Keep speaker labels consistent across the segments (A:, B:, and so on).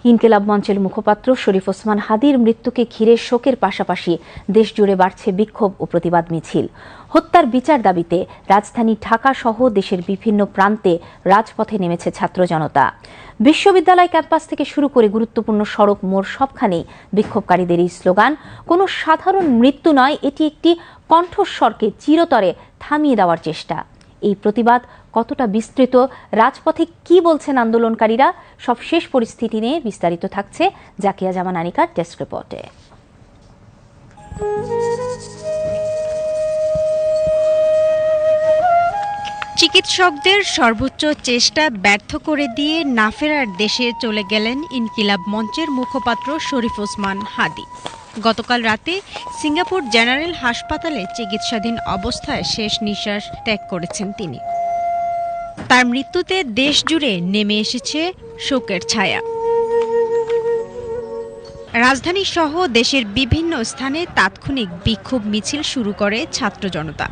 A: ইনকিলাব মঞ্চের মুখপাত্র শরীফ ওসমান হাদীর মৃত্যুকে ঘিরে শোকের পাশাপাশি দেশজুড়ে বাড়ছে বিক্ষোভ ও প্রতিবাদ মিছিল। হত্যার বিচার দাবিতে রাজধানী ঢাকা সহ দেশের বিভিন্ন প্রান্তে রাজপথে নেমেছে ছাত্র জনতা। বিশ্ববিদ্যালয় ক্যাম্পাস থেকে শুরু করে গুরুত্বপূর্ণ সড়ক মোড় সবখানেই বিক্ষোভকারীদের এই স্লোগান, কোনো সাধারণ মৃত্যু নয়, এটি একটি কণ্ঠস্বরকে চিরতরে থামিয়ে দেওয়ার চেষ্টা। এই প্রতিবাদ কতটা বিস্তৃত, রাজপথে কি বলছেন আন্দোলনকারীরা, সব শেষ পরিস্থিতি নিয়ে বিস্তারিত থাকছে জাকিয়া জামান আনিকার ডেস্ক রিপোর্টে।
B: চিকিৎসকদের সর্বোচ্চ চেষ্টা ব্যর্থ করে দিয়ে না ফেরার দেশে চলে গেলেন ইনকিলাব মঞ্চের মুখপাত্র শরীফ ওসমান হাদী। গতকাল রাতে সিঙ্গাপুর জেনারেল হাসপাতালে চিকিৎসাধীন অবস্থায় শেষ নিঃশ্বাস ত্যাগ করেছেন তিনি। তার মৃত্যুতে দেশ জুড়ে নেমে এসেছে শোকের ছায়া। রাজধানী সহ দেশের বিভিন্ন স্থানে তাৎক্ষণিক বিক্ষোভ মিছিল শুরু করে ছাত্র জনতা।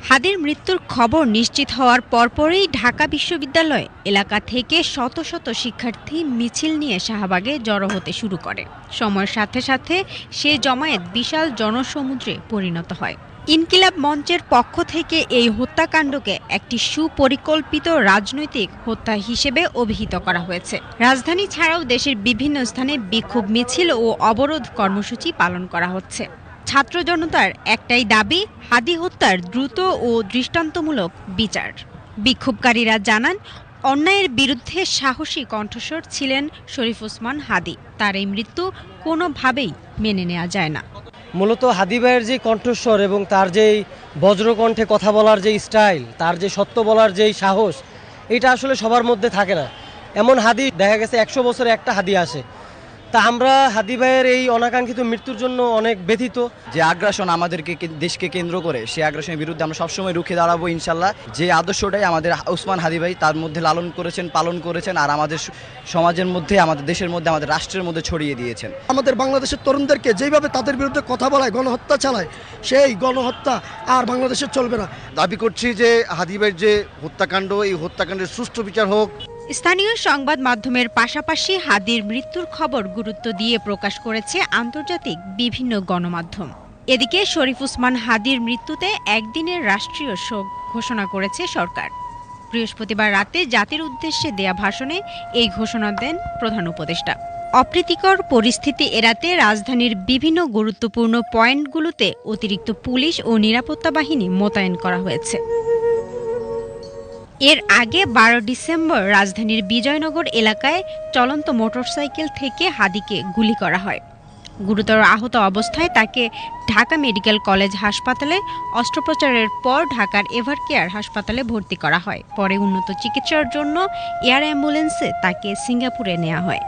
B: হাদীর মৃত্যুর খবর নিশ্চিত হওয়ার পরপরই ঢাকা বিশ্ববিদ্যালয় এলাকা থেকে শত শত শিক্ষার্থী মিছিল নিয়ে শাহবাগে জড়ো হতে শুরু করে। সময়ের সাথে সাথে সে জমায়েত বিশাল জনসমুদ্রে পরিণত হয়। ইনকিলাব মঞ্চের পক্ষ থেকে এই হত্যাকাণ্ডকে একটি সুপরিকল্পিত রাজনৈতিক হত্যা হিসেবে অভিহিত করা হয়েছে। রাজধানী ছাড়াও দেশের বিভিন্ন স্থানে বিক্ষোভ মিছিল ও অবরোধ কর্মসূচি পালন করা হচ্ছে। ছাত্র জনতার একটাই দাবি, হাদী হত্যার দ্রুত ও দৃষ্টান্তমূলক বিচার। বিক্ষোভকারীরা জানান, অন্যায়ের বিরুদ্ধে সাহসী কণ্ঠস্বর ছিলেন শরীফ ওসমান হাদী। তার এই মৃত্যু কোনোভাবেই মেনে নেওয়া যায় না।
C: মূলত হাদী ভাইয়ের যে কণ্ঠস্বর এবং তার যেই বজ্রকণ্ঠে কথা বলার যে স্টাইল, তার যে সত্য বলার যেই সাহস, এটা আসলে সবার মধ্যে থাকে না। এমন হাদী দেখা গেছে 100 বছরে একটা হাদী আসে। তা আমরা হাদী ভাইয়ের এই অনাকাঙ্ক্ষিত মৃত্যুর জন্য অনেক ব্যথিত।
D: যে আগ্রাসন আমাদেরকে দেশকে কেন্দ্র করে, সেই আগ্রাসনের বিরুদ্ধে আমরা সবসময় রুখে দাঁড়াবো ইনশাল্লাহ। যে আদর্শটাই আমাদের ওসমান হাদী ভাই তার মধ্যে লালন করেছেন, পালন করেছেন, আর আমাদের সমাজের মধ্যে, আমাদের দেশের মধ্যে, আমাদের রাষ্ট্রের মধ্যে ছড়িয়ে দিয়েছেন।
E: আমাদের বাংলাদেশের তরুণদেরকে যেভাবে তাদের বিরুদ্ধে কথা বলায়, গণহত্যা চালায়, সেই গণহত্যা আর বাংলাদেশে চলবে না।
F: দাবি করছি যে হাদী ভাইয়ের যে হত্যাকাণ্ড, এই হত্যাকাণ্ডের সুষ্ঠু বিচার হোক।
B: স্থানীয় সংবাদ মাধ্যমের পাশাপাশি হাদীর মৃত্যুর খবর গুরুত্ব দিয়ে প্রকাশ করেছে আন্তর্জাতিক বিভিন্ন গণমাধ্যম। এদিকে শরীফ ওসমান হাদীর মৃত্যুতে একদিনের রাষ্ট্রীয় শোক ঘোষণা করেছে সরকার। বৃহস্পতিবার রাতে জাতির উদ্দেশ্যে দেয়া ভাষণে এই ঘোষণা দেন প্রধান উপদেষ্টা। অপ্রীতিকর পরিস্থিতি এড়াতে রাজধানীর বিভিন্ন গুরুত্বপূর্ণ পয়েন্টগুলোতে অতিরিক্ত পুলিশ ও নিরাপত্তা বাহিনী মোতায়েন করা হয়েছে। এর আগে 12 ডিসেম্বর রাজধানীর বিজয়নগর এলাকায় চলন্ত মোটরসাইকেল থেকে হাদীকে গুলি করা হয়। গুরুতর আহত অবস্থায় তাকে ঢাকা মেডিকেল কলেজ হাসপাতালে অস্ত্রোপচারের পর ঢাকার এভারকেয়ার হাসপাতালে ভর্তি করা হয়। পরে উন্নত চিকিৎসার জন্য এয়ার অ্যাম্বুলেন্সে তাকে সিঙ্গাপুরে নেওয়া হয়।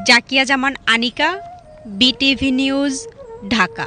B: জাকিয়া জামান আনিকা, বিটিভি নিউজ, ঢাকা।